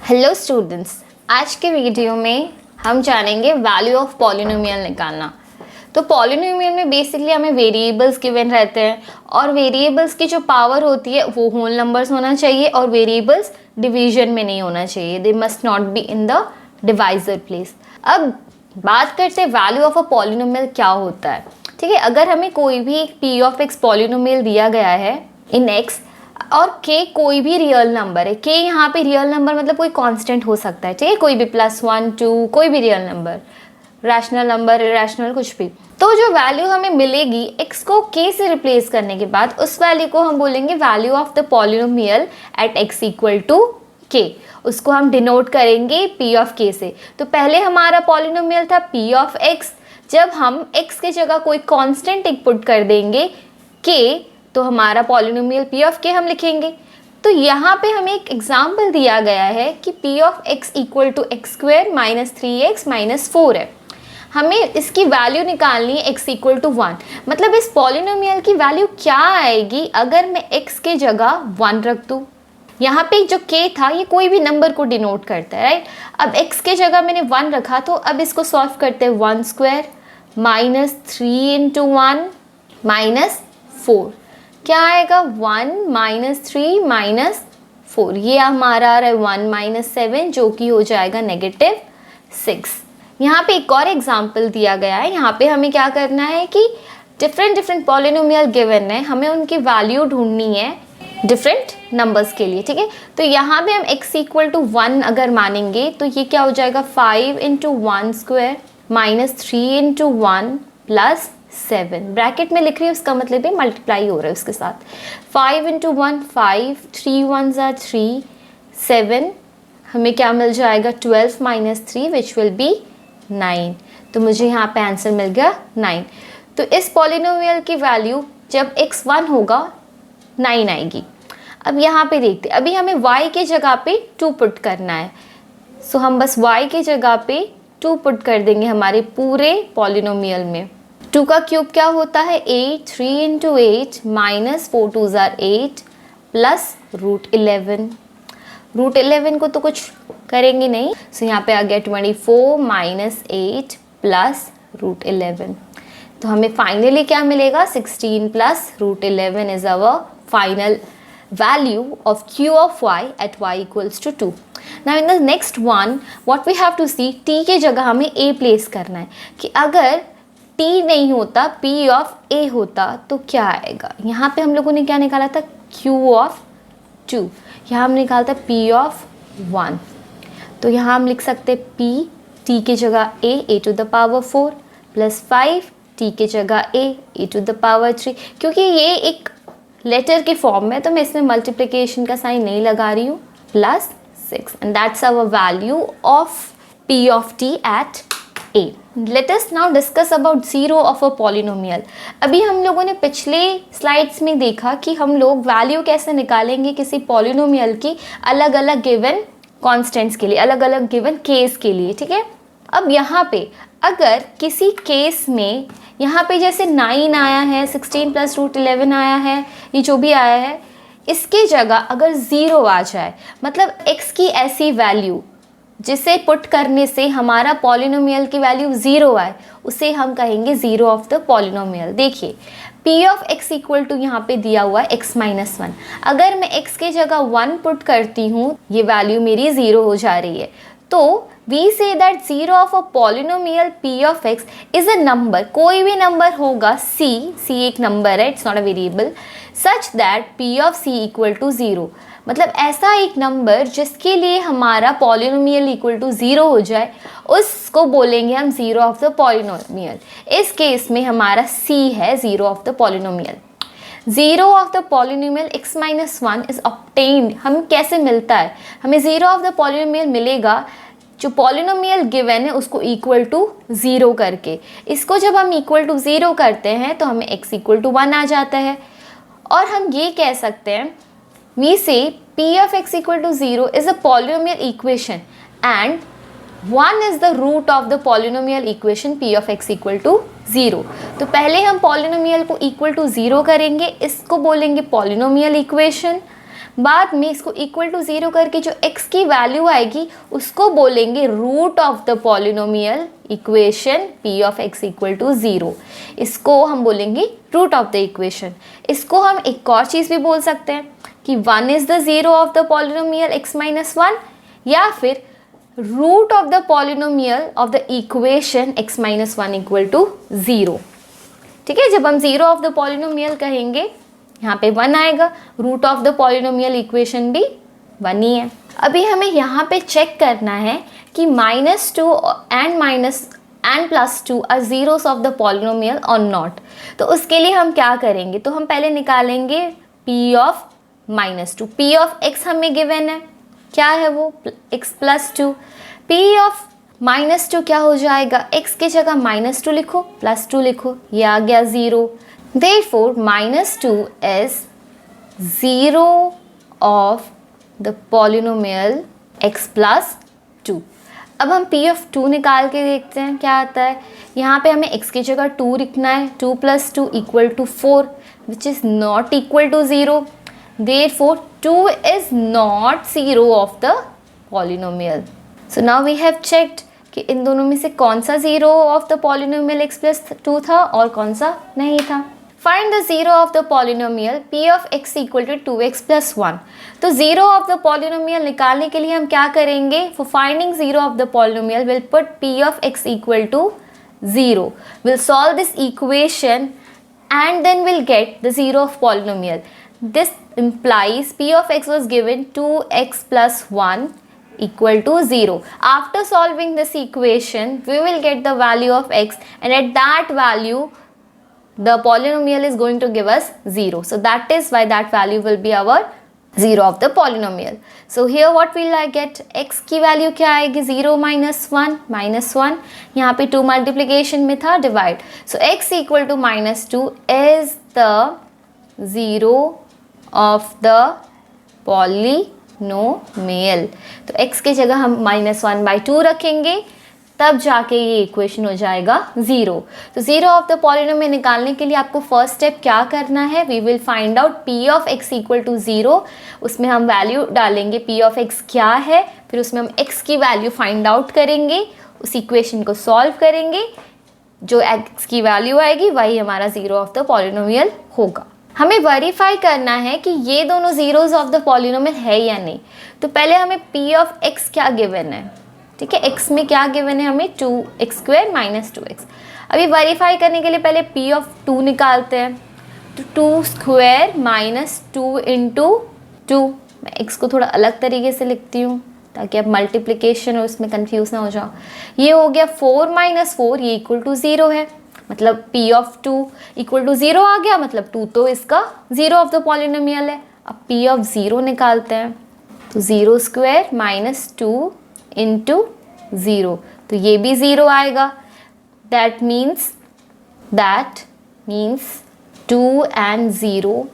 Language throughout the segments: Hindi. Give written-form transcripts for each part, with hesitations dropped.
हेलो स्टूडेंट्स, आज के वीडियो में हम जानेंगे वैल्यू ऑफ पॉलिनोमियल निकालना। तो पॉलिनोमियल में बेसिकली हमें वेरिएबल्स गिवन रहते हैं और वेरिएबल्स की जो पावर होती है वो होल नंबर्स होना चाहिए और वेरिएबल्स डिवीजन में नहीं होना चाहिए, they must not be in the divisor place. अब बात करते हैं वैल्यू ऑफ अ पॉलिनोमियल क्या होता है। ठीक है, अगर हमें कोई भी एक पी ऑफ एक्स पॉलिनोमियल दिया गया है इन एक्स और के कोई भी रियल नंबर है, के यहाँ पे रियल नंबर मतलब कोई कांस्टेंट हो सकता है, ठीक है, कोई भी +1 2 कोई भी real number, rational number, irrational, कुछ भी। तो जो वैल्यू हमें मिलेगी x को k से रिप्लेस करने के बाद उस वैल्यू को हम बोलेंगे value of the polynomial at x equal to k। उसको हम डिनोट करेंगे p ऑफ k से। तो पहले हमारा पॉलिनोमियल था p ऑफ x, जब हम x के जगह कोई कांस्टेंट इनपुट कर देंगे k तो हमारा पॉलिनोमियल p ऑफ k हम लिखेंगे। तो यहाँ पे हमें एक एग्जाम्पल दिया गया है कि p of x equal to x square minus 3x minus 4 है। हमें इसकी वैल्यू निकालनी है x इक्वल टू 1। मतलब इस पॉलिनोमियल की वैल्यू क्या आएगी अगर मैं x के जगह 1 रख दूँ। यहाँ पे जो k था ये कोई भी नंबर को डिनोट करता है, राइट। अब x के जगह मैंने 1 रखा, तो अब इसको सॉल्व करते हैं। 1 स्क्वायर माइनस 3 इंटू 1 माइनस 4, क्या आएगा 1 माइनस 3 माइनस 4, ये हमारा आ रहा है 1 माइनस 7 जो कि हो जाएगा -6। यहाँ पे एक और एग्जाम्पल दिया गया है। यहाँ पे हमें क्या करना है कि डिफरेंट पॉलिनोमियल गिवन है, हमें उनकी वैल्यू ढूंढनी है डिफरेंट नंबर्स के लिए, ठीक है। तो यहाँ पे हम x इक्वल टू 1 अगर मानेंगे तो ये क्या हो जाएगा 5 into 1 square minus 3 into 1 plus 7, bracket में लिख रही है, उसका मतलब है मल्टीप्लाई हो रहा है उसके साथ। 5 इंटू 1 5, 3 1s are 3, 7, हमें क्या मिल जाएगा 12 माइनस 3 विच विल बी 9। तो मुझे यहाँ पे आंसर मिल गया 9। तो इस पॉलिनोमियल की वैल्यू जब x 1 होगा 9 आएगी। अब यहाँ पे देखते, अभी हमें y के जगह पे 2 पुट करना है। सो हम बस y के जगह पे 2 पुट कर देंगे हमारे पूरे पॉलिनोमियल में। 2 का क्यूब क्या होता है 8, 3 into 8 minus 4 2s are 8 plus √11। √11 को तो कुछ करेंगे नहीं, सो यहाँ पे आ गया 24 माइनस 8 प्लस √11। तो हमें फाइनली क्या मिलेगा 16 plus √11 is our final value of q of y at y equals to 2. Now in the next one what we have to see, t के जगह हमें a प्लेस करना है कि अगर t नहीं होता p of a होता तो क्या आएगा। यहाँ पे हम लोगों ने क्या निकाला था q of 2, यहाँ हम निकाला था p of 1। तो यहाँ हम लिख सकते p t के जगह a to the power 4 plus 5 t के जगह a to the power 3। क्योंकि ये एक लेटर के फॉर्म में तो मैं इसमें मल्टीप्लिकेशन का साइन नहीं लगा रही हूँ, plus 6 and that's our value of p of t at a. Let us now discuss about zero of a polynomial. अभी हम लोगों ने पिछले स्लाइड्स में देखा कि हम लोग वैल्यू कैसे निकालेंगे किसी पॉलिनोमियल की अलग अलग गिवन कॉन्स्टेंट्स के लिए, अलग अलग गिवन केस के लिए, ठीक है। अब यहाँ पे अगर किसी केस में यहाँ पे जैसे 9 आया है, 16 प्लस √11 आया है, ये जो भी आया है, इसके जगह अगर 0 आ जाए, मतलब x की ऐसी वैल्यू जिसे पुट करने से हमारा पॉलिनोमियल की वैल्यू 0 आए, उसे हम कहेंगे ज़ीरो ऑफ द पॉलिनोमियल। देखिए p of x equal to यहाँ पे दिया हुआ है x माइनस 1। अगर मैं x के जगह 1 पुट करती हूँ, ये वैल्यू मेरी 0 हो जा रही है। तो we say that zero of a polynomial p of x is a number, कोई भी नंबर होगा c एक नंबर है, it's not a variable, such that p of c equal to 0। मतलब ऐसा एक नंबर जिसके लिए हमारा पॉलिनोमियल इक्वल टू 0 हो जाए, उसको बोलेंगे हम ज़ीरो ऑफ द पॉलिनोमियल। इस केस में हमारा c है zero of the polynomial. Zero of the polynomial x minus 1 is obtained. हमें कैसे मिलता है, हमें ज़ीरो ऑफ द पॉलिनोमियल मिलेगा जो पॉलिनोमियल गिवन है उसको इक्वल टू 0 करके। इसको जब हम इक्वल टू 0 करते हैं तो हमें x इक्वल टू 1 आ जाता है। और हम ये कह सकते हैं वी से p of x equal to 0 is a polynomial equation and 1 is the root of the polynomial equation p of x equal to 0। तो पहले हम पॉलिनोमियल को इक्वल टू 0 करेंगे, इसको बोलेंगे पॉलिनोमियल इक्वेशन, बाद में इसको इक्वल टू 0 करके जो x की वैल्यू आएगी उसको बोलेंगे root of the polynomial equation p of x equal to 0। इसको हम बोलेंगे रूट ऑफ द इक्वेशन। इसको हम एक और चीज़ भी बोल सकते हैं कि 1 is the zero of the polynomial x minus 1, या फिर root of the polynomial of the equation x minus 1 equal to 0। ठीक है, जब हम ज़ीरो ऑफ द पॉलिनोमियल कहेंगे यहाँ पे 1 आएगा, root of the polynomial equation भी 1 ही है। अभी हमें यहाँ पे चेक करना है कि -2 and +2 are zeros of the polynomial और नॉट। तो उसके लिए हम क्या करेंगे, तो हम पहले निकालेंगे p of -2। p of x हमें गिवन है, क्या है वो, x प्लस 2। p ऑफ -2 क्या हो जाएगा, x की जगह -2 लिखो, +2 लिखो, ये आ गया 0। Therefore, -2 is 0 of the polynomial x plus 2। अब हम p of 2 निकाल के देखते हैं क्या आता है। यहाँ पे हमें x की जगह 2 लिखना है, 2 + 2 = 4, which is not equal to 0। Therefore, 2 is not 0 of the polynomial। So now we have checked कि इन दोनों में से कौन सा 0 of the polynomial x plus 2 था और कौन सा नहीं था। Find the 0 of the polynomial p of x equal to 2x plus 1। तो 0 ऑफ द पॉलिनोमियल निकालने के लिए हम क्या करेंगे, for finding 0 of the polynomial will put p of x equal to 0, will solve this equation and then we'll get the 0 of polynomial. This implies p of x was given 2x plus 1 equal to 0. After solving this equation, we will get the value of x, and at that value, the polynomial is going to give us 0. So that is why that value will be our 0 of the polynomial. So here what will I get, x की value क्या आएगी, 0 minus 1, यहाँ पे 2 multiplication में था, divide. So x equal to -2 is the 0 of the polynomial. तो x की जगह हम -1/2 रखेंगे, तब जाके ये इक्वेशन हो जाएगा 0। तो 0 ऑफ द पॉलिनोमियल निकालने के लिए आपको फर्स्ट स्टेप क्या करना है, we will find out p of x equal to 0। उसमें हम वैल्यू डालेंगे p ऑफ x क्या है, फिर उसमें हम x की वैल्यू फाइंड आउट करेंगे, उस इक्वेशन को सॉल्व करेंगे, जो x की वैल्यू आएगी वही हमारा 0 ऑफ द पॉलिनोमियल होगा। हमें वेरीफाई करना है कि ये दोनों ज़ीरोज़ ऑफ द पॉलिनोमियल है या नहीं। तो पहले हमें p ऑफ x क्या गिवन है, ठीक है, x में क्या गिवन है हमें, 2x² - 2x। अभी वेरीफाई करने के लिए पहले p ऑफ 2 निकालते हैं। तो 2² - 2 × 2, मैं x को थोड़ा अलग तरीके से लिखती हूँ ताकि अब मल्टीप्लिकेशन और उसमें कंफ्यूज ना हो जाओ। ये हो गया 4 - 4, ये इक्वल टू 0 है, मतलब p ऑफ 2 इक्वल टू 0 आ गया, मतलब 2 तो इसका 0 ऑफ द पॉलिनोमियल है। अब p ऑफ 0 निकालते हैं, तो 0² - 2 × 0, तो ये भी 0 आएगा। That means 2 and 0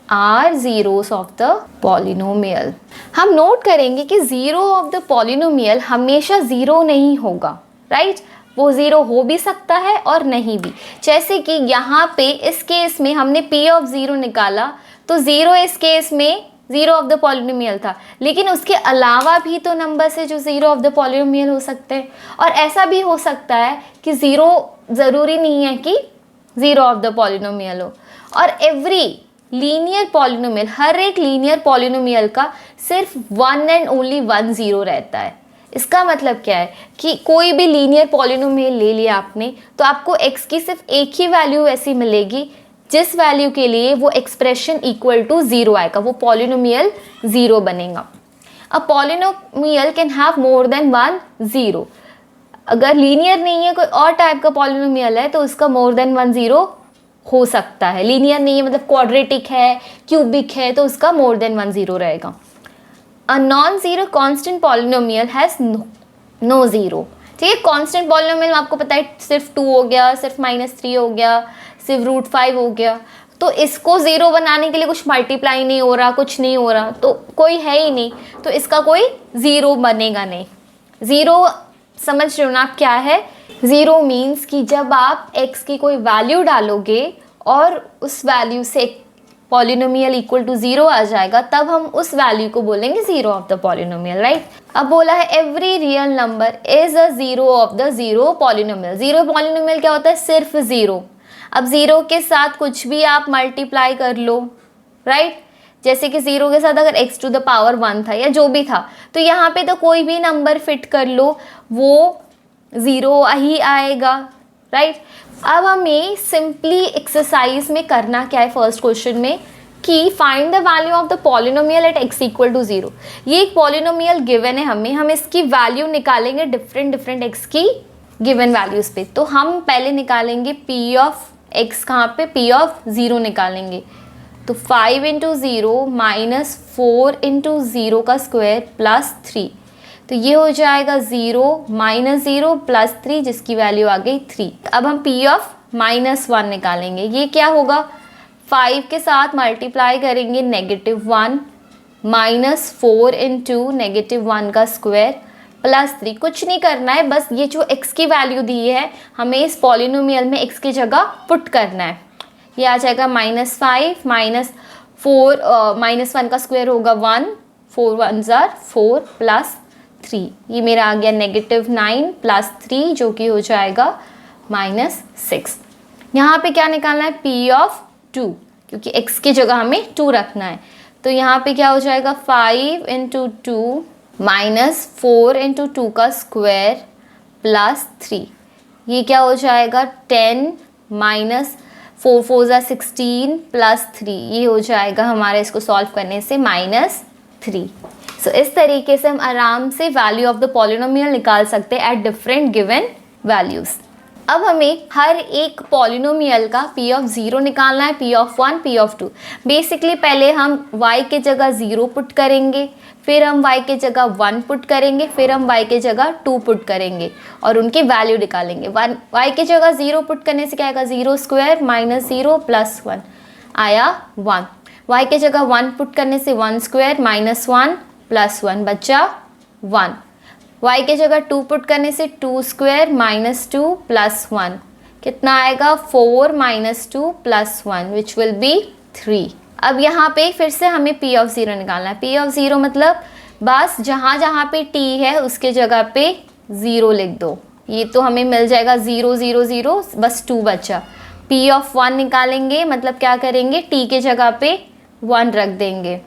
are zeros of the polynomial. हम नोट करेंगे कि 0 ऑफ द पॉलिनोमियल हमेशा 0 नहीं होगा, राइट, वो 0 हो भी सकता है और नहीं भी। जैसे कि यहाँ पे इस केस में हमने p ऑफ 0 निकाला, तो 0 इस केस में 0 ऑफ द पॉलिनोमियल था, लेकिन उसके अलावा भी तो नंबर्स है जो 0 ऑफ द पॉलिनोमियल हो सकते हैं। और ऐसा भी हो सकता है कि 0 ज़रूरी नहीं है कि 0 ऑफ द पॉलिनोमियल हो। और एवरी लीनियर पॉलिनोमियल, हर एक लीनियर पॉलिनोमियल का सिर्फ 1 एंड ओनली 1 0 रहता है। इसका मतलब क्या है कि कोई भी लीनियर पॉलिनोमियल ले लिया आपने, तो आपको x की सिर्फ एक ही वैल्यू ऐसी मिलेगी जिस वैल्यू के लिए वो एक्सप्रेशन इक्वल टू 0 आएगा, वो पॉलिनोमियल 0 बनेगा। A polynomial can have more than 1 0। अगर लीनियर नहीं है, कोई और टाइप का पॉलिनोमियल है, तो उसका मोर देन 1 0 हो सकता है। लीनियर नहीं है मतलब क्वाड्रेटिक है, क्यूबिक है, तो उसका मोर देन 1 0 रहेगा। A non zero constant polynomial has no zero. ठीक है, कॉन्स्टेंट पॉलिनोमियल आपको पता है सिर्फ 2 हो गया, सिर्फ -3 हो गया, सिर्फ √5 हो गया। तो इसको 0 बनाने के लिए कुछ मल्टीप्लाई नहीं हो रहा, कुछ नहीं हो रहा, तो कोई है ही नहीं, तो इसका कोई 0 बनेगा नहीं। 0 समझ रहे हो ना आप क्या है, 0 मीन्स कि जब आप x की कोई वैल्यू डालोगे और उस वैल्यू से पॉलिनोमियल इक्वल टू 0 आ जाएगा, तब हम उस वैल्यू को बोलेंगे zero of the polynomial, right. अब बोला है every real number is a zero of the zero polynomial. Zero polynomial क्या होता है? सिर्फ ज़ीरो। अब ज़ीरो के साथ कुछ भी आप मल्टीप्लाई कर लो, राइट। जैसे कि ज़ीरो के साथ अगर x टू द पावर 1 था या जो भी था, तो यहाँ पे तो कोई भी नंबर फिट कर लो, वो ज़ीरो ही आएगा, राइट। अब हमें सिंपली एक्सरसाइज में करना क्या है फर्स्ट क्वेश्चन में, कि find the value of the polynomial at x equal to 0। ये एक पॉलिनोमियल गिवन है हमें, हम इसकी वैल्यू निकालेंगे डिफरेंट x की गिवन वैल्यूज़ पे। तो हम पहले निकालेंगे p ऑफ x, कहाँ पे? p ऑफ 0 निकालेंगे। तो 5 इंटू 0 माइनस 4 इंटू 0 का स्क्वायर प्लस 3, तो ये हो जाएगा 0 माइनस 0 प्लस 3, जिसकी वैल्यू आ गई 3। अब हम p ऑफ -1 निकालेंगे। ये क्या होगा? 5 के साथ मल्टीप्लाई करेंगे -1 माइनस 4 इंटू -1 का स्क्वायर प्लस 3। कुछ नहीं करना है, बस ये जो x की वैल्यू दी है हमें इस पॉलिनोमियल में x की जगह पुट करना है। ये आ जाएगा -5 माइनस 4 -1 का स्क्वायर होगा 1, 4 1 ज़ार 4 प्लस 3, ये मेरा आ गया -9 प्लस 3, जो कि हो जाएगा -6। यहाँ पे क्या निकालना है? p ऑफ 2, क्योंकि x की जगह हमें 2 रखना है। तो यहाँ पे क्या हो जाएगा? 5 इंटू 2 माइनस 4 इंटू 2 का स्क्वायर प्लस 3, ये क्या हो जाएगा? 10 माइनस 4 4 ज़ा 16 प्लस 3, ये हो जाएगा हमारे इसको सॉल्व करने से -3। सो इस तरीके से हम आराम से वैल्यू ऑफ द पॉलिनोमियल निकाल सकते हैं एट डिफरेंट गिवन वैल्यूज़। अब हमें हर एक पॉलिनोमियल का p ऑफ 0 निकालना है, p of 1, p of 2। Basically पहले हम y के जगह 0 पुट करेंगे, फिर हम y के जगह 1 पुट करेंगे, फिर हम y के जगह 2 पुट करेंगे और उनकी वैल्यू निकालेंगे। y के जगह 0 पुट करने से क्या आएगा? 0 स्क्वायर माइनस 0 प्लस 1 आया 1। y के जगह 1 पुट करने से 1 स्क्वायर माइनस 1 प्लस 1 बचा 1। y के जगह 2 पुट करने से 2 स्क्वायर माइनस 2 प्लस 1, कितना आएगा? 4 minus 2 plus 1 which will be 3। अब यहाँ पे फिर से हमें p ऑफ 0 निकालना है। p ऑफ 0 मतलब बस जहाँ जहाँ पे t है उसके जगह पे 0 लिख दो। ये तो हमें मिल जाएगा 0 0 0, बस 2 बचा। p ऑफ 1 निकालेंगे, मतलब क्या करेंगे? t के जगह पे 1 रख देंगे।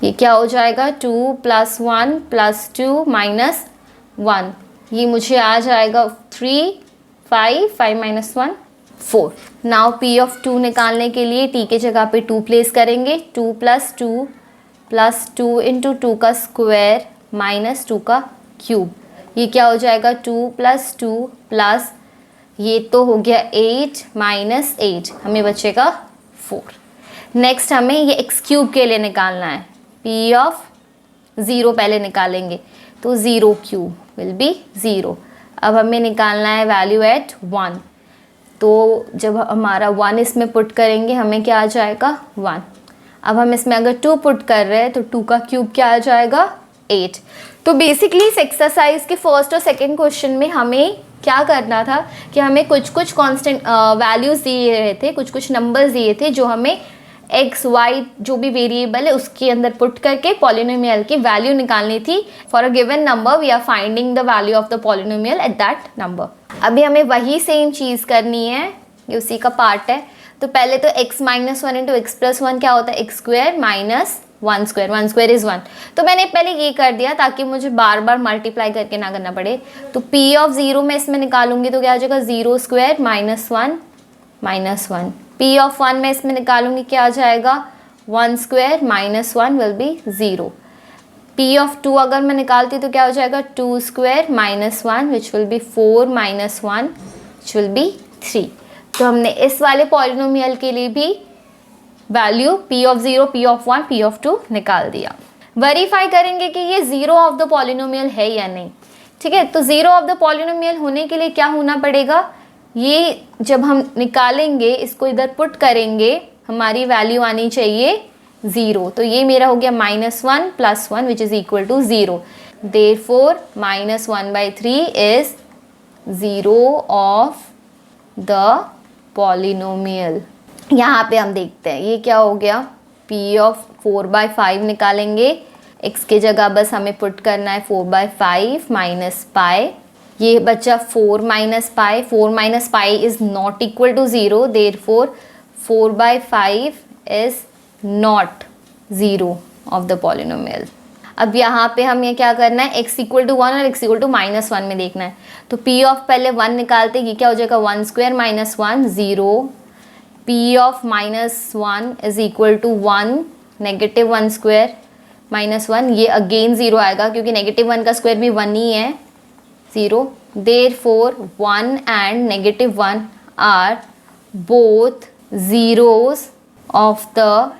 ये क्या हो जाएगा? 2 प्लस 1 प्लस 2 माइनस 1, ये मुझे आ जाएगा 3 5 माइनस 1 4। नाउ p ऑफ 2 निकालने के लिए t के जगह पे 2 प्लेस करेंगे। 2 प्लस 2 इंटू 2 का स्क्वायर माइनस 2 का क्यूब, ये क्या हो जाएगा? 2 प्लस 2 प्लस ये तो हो गया 8 माइनस 8, हमें बचेगा 4। नेक्स्ट हमें ये x क्यूब के लिए निकालना है। p ऑफ 0 पहले निकालेंगे, तो 0 क्यूब विल बी 0। अब हमें निकालना है वैल्यू एट 1, तो जब हमारा 1 इसमें पुट करेंगे हमें क्या आ जाएगा? 1। अब हम इसमें अगर 2 पुट कर रहे हैं तो 2 का क्यूब क्या आ जाएगा? 8। तो बेसिकली इस एक्सरसाइज के फर्स्ट और सेकंड क्वेश्चन में हमें क्या करना था कि हमें कुछ कुछ कांस्टेंट वैल्यूज़ दिए रहे थे, कुछ कुछ नंबर्स दिए थे जो हमें x y जो भी वेरिएबल है उसके अंदर पुट करके पॉलिनोमियल की वैल्यू निकालनी थी। For a given number we are finding the value of the polynomial at that number. अभी हमें वही सेम चीज़ करनी है, ये उसी का पार्ट है। तो पहले तो x minus 1 into x plus 1 क्या होता है? x square minus 1 square, 1 square is 1। तो मैंने पहले ये कर दिया ताकि मुझे बार बार मल्टीप्लाई करके ना करना पड़े। तो p ऑफ 0 मैं इसमें निकालूंगी तो क्या आ जाएगा? 0 square minus 1 minus 1। p of 1 मैं इसमें निकालूंगी, क्या आ जाएगा? 1 square minus 1 will be 0। p of 2 अगर मैं निकालती तो क्या हो जाएगा? 2 square minus 1 which will be 4 minus 1 which will be 3। तो हमने इस वाले पॉलिनोमियल के लिए भी value p of 0, p of 1, p of 2 निकाल दिया। वेरीफाई करेंगे कि ये 0 ऑफ द पॉलिनोमियल है या नहीं। ठीक है, तो 0 ऑफ द पॉलिनोमियल होने के लिए क्या होना पड़ेगा? ये जब हम निकालेंगे इसको इधर पुट करेंगे, हमारी वैल्यू आनी चाहिए 0। तो ये मेरा हो गया -1 plus 1 which is equal to 0। Therefore -1/3 is 0 of the polynomial. यहाँ पे हम देखते हैं ये क्या हो गया, पी ऑफ 4/5 निकालेंगे। x की जगह बस हमें पुट करना है 4/5 माइनस पाई, ये बचा 4 minus pi, 4 minus pi is not equal to 0, therefore 4/5 is not 0 of the polynomial. अब यहाँ पे हमें क्या करना है, x इक्वल टू 1 और x इक्वल टू -1 में देखना है। तो p ऑफ पहले 1 निकालते हैं, ये क्या हो जाएगा 1 square minus 1 0, p of -1 is equal to 1 negative 1 square minus 1, ये अगेन 0 आएगा क्योंकि नेगेटिव 1 का स्क्वायर भी 1 ही है 0, therefore 1 and negative 1 are both zeros of the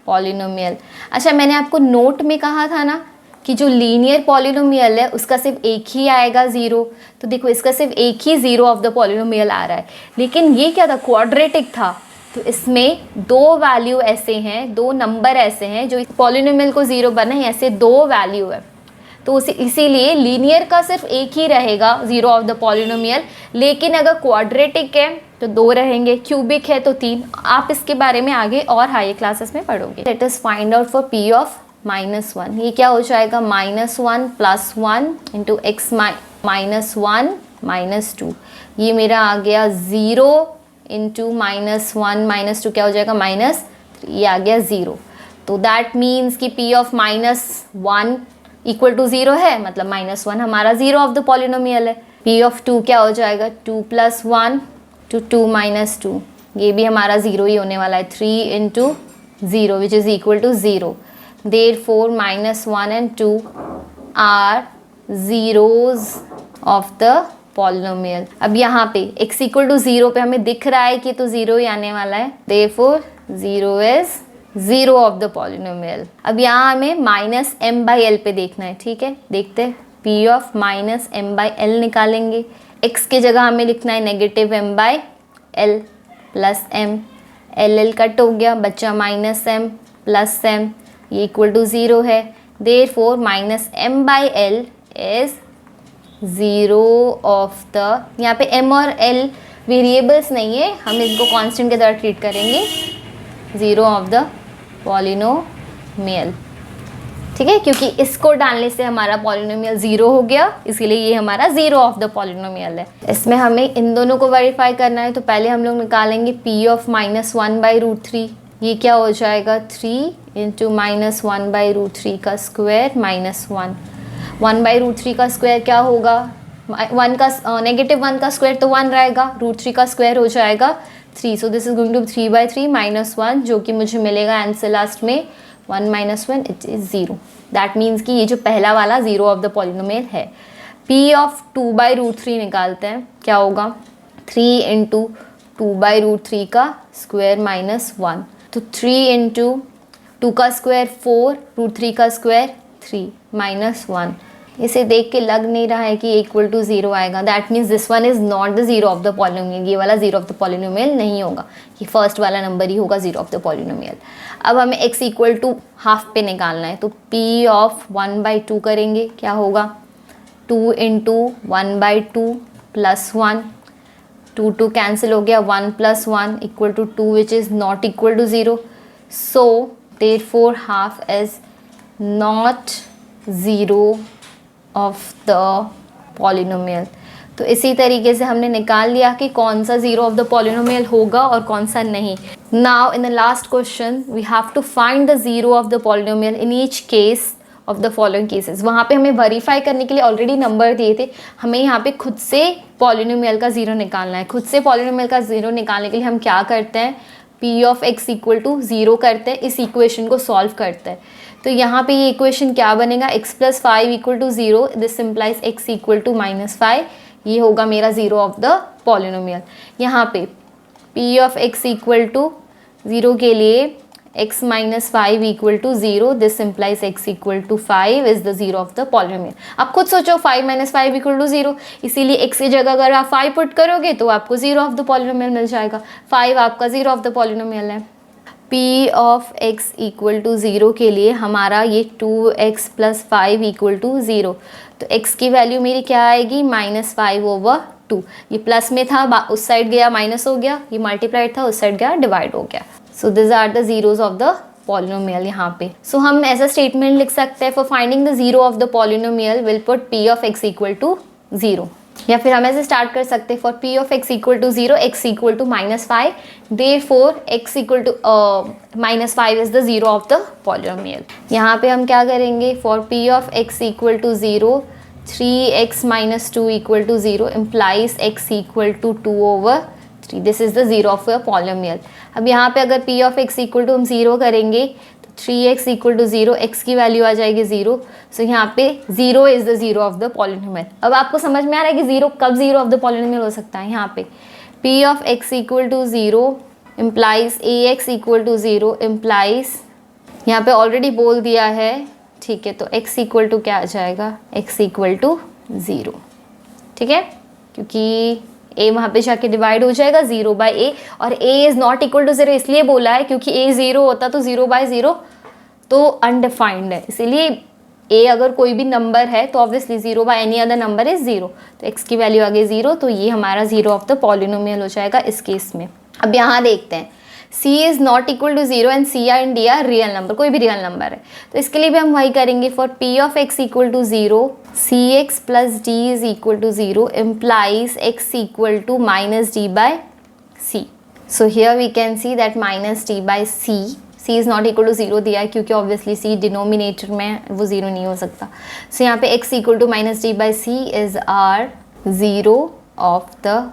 polynomial. अच्छा, मैंने आपको नोट में कहा था ना कि जो लीनियर पॉलिनोमियल है उसका सिर्फ एक ही आएगा 0, तो देखो इसका सिर्फ एक ही 0 ऑफ द पॉलिनोमियल आ रहा है, लेकिन ये क्या था, क्वाड्रेटिक था, तो इसमें दो वैल्यू ऐसे हैं, दो नंबर ऐसे हैं जो पॉलिनोमियल को 0 बना है, ऐसे दो वैल्यू है, तो इसीलिए लीनियर का सिर्फ एक ही रहेगा 0 ऑफ द पॉलिनोमियल, लेकिन अगर क्वाड्रेटिक है तो 2 रहेंगे, क्यूबिक है तो 3। आप इसके बारे में आगे और हायर क्लासेस में पढ़ोगे। Let us find out for p of -1। ये क्या हो जाएगा, -1 + 1 इंटू एक्स -1 -2, ये मेरा आ गया 0 इंटू -1 -2 क्या हो जाएगा -3, ये आ गया 0। तो दैट मीन्स कि p ऑफ -1 इक्वल टू 0 है, मतलब -1 हमारा 0 ऑफ द पॉलिनोमियल है। p ऑफ 2 क्या हो जाएगा, 2 + 1 to 2 - 2, ये भी हमारा 0 ही होने वाला है, 3 into 0 which is equal to 0, therefore -1 and 2 are zeros of the polynomial. अब यहाँ पे x इक्वल टू 0 पे हमें दिख रहा है कि तो 0 ही आने वाला है, therefore 0 is 0 of the polynomial. अब यहाँ हमें -m/l पे देखना है, ठीक है, देखते हैं। p ऑफ -m/l निकालेंगे, x की जगह हमें लिखना है negative m/l plus m, l cut हो गया, बचा -m प्लस m, ये इक्वल टू 0 है, therefore -m/l is 0 of the, यहाँ पे m और l वेरिएबल्स नहीं है, हम इसको कांस्टेंट की तरह ट्रीट करेंगे, 0 ऑफ द पॉलिनोमियल, ठीक है, क्योंकि इसको डालने से हमारा पॉलिनोमियल 0 हो गया, इसीलिए ये हमारा 0 ऑफ द पॉलिनोमियल है। इसमें हमें इन दोनों को वेरीफाई करना है, तो पहले हम लोग निकालेंगे p ऑफ -1/√3, ये क्या हो जाएगा 3 इंटू -1/√3 का स्क्वायर -1, 1/√3 का स्क्वायर क्या होगा, 1 का नेगेटिव 1 का स्क्वायर तो 1 रहेगा, √3 का स्क्वायर हो जाएगा 3, so this is going to 3/3 -1, जो कि मुझे मिलेगा आंसर लास्ट में 1 - 1 इट इज़ 0। दैट मीन्स कि ये जो पहला वाला 0 ऑफ द पॉलिनोमियल है। p ऑफ 2/√3 निकालते हैं, क्या होगा 3 इंटू 2/√3 का स्क्वायर -1, तो 3 इंटू 2 का स्क्वायर 4, √3 का स्क्वायर 3 -1, इसे देख के लग नहीं रहा है कि इक्वल टू 0 आएगा, that means this one is not the 0 of the polynomial, ये वाला 0 ऑफ द पॉलिनोमियल नहीं होगा, ये फर्स्ट वाला नंबर ही होगा 0 ऑफ द पॉलिनोमियल। अब हमें x इक्वल टू हाफ पे निकालना है, तो p ऑफ 1/2 करेंगे, क्या होगा 2 इंटू 1/2 प्लस 1, 2 2 कैंसिल हो गया, 1 + 1 equal to 2 which is not equal to 0, so therefore half is not 0 of the polynomial. तो इसी तरीके से हमने निकाल लिया कि कौन सा 0 ऑफ द पॉलिनोमियल होगा और कौन सा नहीं। Now in the last question we have to find the 0 of the polynomial in each case of the following cases. वहाँ पे हमें वेरीफाई करने के लिए ऑलरेडी नंबर दिए थे, हमें यहाँ पे खुद से पॉलिनोमियल का 0 निकालना है। खुद से पॉलिनोमियल का 0 निकालने के लिए हम क्या करते हैं, p of x equal to 0 करते हैं, इस इक्वेशन को सॉल्व करते हैं। तो यहाँ पे ये इक्वेशन क्या बनेगा, x + 5 equal to 0, this implies x equal to -5, ये होगा मेरा 0 ऑफ द पॉलिनोमियल। यहाँ पे p of x equal to 0 के लिए x - 5 equal to 0, this implies x equal to 5 is the 0 of the polynomial. आप खुद सोचो 5 - 5 इक्वल टू 0, इसीलिए x की जगह अगर आप 5 पुट करोगे तो आपको 0 ऑफ द पॉलिनोमियल मिल जाएगा, 5 आपका 0 ऑफ द पॉलिनोमियल है। p of x equal to 0 के लिए हमारा ये 2x + 5 इक्वल टू 0, तो x की वैल्यू मेरी क्या आएगी -5/2, ये प्लस में था उस साइड गया माइनस हो गया, ये मल्टीप्लाइड था उस साइड गया डिवाइड हो गया। So this are the zeros of the polynomial यहाँ पे। सो हम ऐसा स्टेटमेंट लिख सकते हैं, for finding the zero of the polynomial will put p of x equal to 0। या फिर हम ऐसे स्टार्ट कर सकते हैं, for p of x equal to 0 x equal to -5, therefore x equal to -5 is the zero of the polynomial. यहाँ पे हम क्या करेंगे, for p of x equal to 0 3x minus 2 equal to 0 implies x equal to 2/3। This is the zero of a polynomial. अब यहाँ पे अगर p of x equal to हम 0 करेंगे तो 3x इक्वल टू 0, x की वैल्यू आ जाएगी 0। सो यहाँ पे 0 is the zero of the polynomial. अब आपको समझ में आ रहा है कि 0 कब जीरो ऑफ द पॉलिनोमियल हो सकता है। यहाँ पे p of x equal to 0 implies ax equal to 0 implies, यहाँ पे ऑलरेडी बोल दिया है, ठीक है, तो x इक्वल टू क्या आ जाएगा, x इक्वल टू 0, ठीक है, क्योंकि a वहाँ पे जाके डिवाइड हो जाएगा 0 बाई a, और a is not equal to 0 इसलिए बोला है क्योंकि a 0 होता तो 0 बाई 0 तो अनडिफाइंड है, इसीलिए a अगर कोई भी नंबर है तो obviously 0 by any other number is 0, तो x की वैल्यू आ गई 0, तो ये हमारा जीरो ऑफ द पॉलिनोमियल हो जाएगा इस केस में। अब यहाँ देखते हैं, c is not equal to 0 and c and d are real number, कोई भी रियल नंबर है, तो इसके लिए भी हम वही करेंगे, for p of x equal to 0 cx plus d is equal to 0 implies x equal to minus D by C. So here we can see that minus D by C, c is not equal to 0 दिया है क्योंकि ऑब्वियसली c डिनोमिनेटर में वो 0 नहीं हो सकता। सो यहाँ पे x equal to minus D by C is are zero of the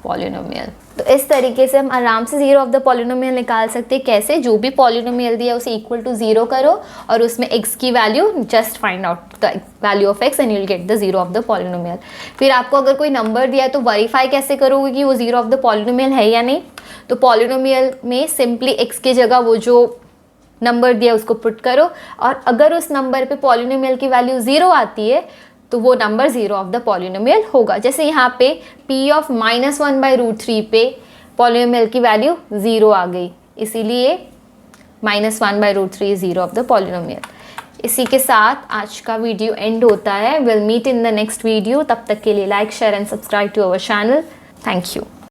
polynomial. तो इस तरीके से हम आराम से जीरो ऑफ द पॉलिनोमियल निकाल सकते हैं। कैसे, जो भी पॉलिनोमियल दिया उसे इक्वल टू 0 करो और उसमें x की value just find out the value of x and you will get the zero of the polynomial. फिर आपको अगर कोई नंबर दिया है तो वेरीफाई कैसे करोगे कि वो जीरो ऑफ द पॉलिनोमियल है या नहीं, तो पॉलिनोमियल में सिंपली x की जगह वो जो नंबर दिया उसको पुट करो, और अगर उस नंबर पे पॉलिनोमियल की वैल्यू 0 आती है तो वो number zero of the polynomial होगा। जैसे यहाँ पे p ऑफ -1/√3 पे पॉलिनोमियल की वैल्यू 0 आ गई, इसीलिए -1/√3 जीरो ऑफ द पॉलिनोमियल। इसी के साथ आज का वीडियो एंड होता है। Will meet in the next video, तब तक के लिए like share and subscribe to our channel. Thank you.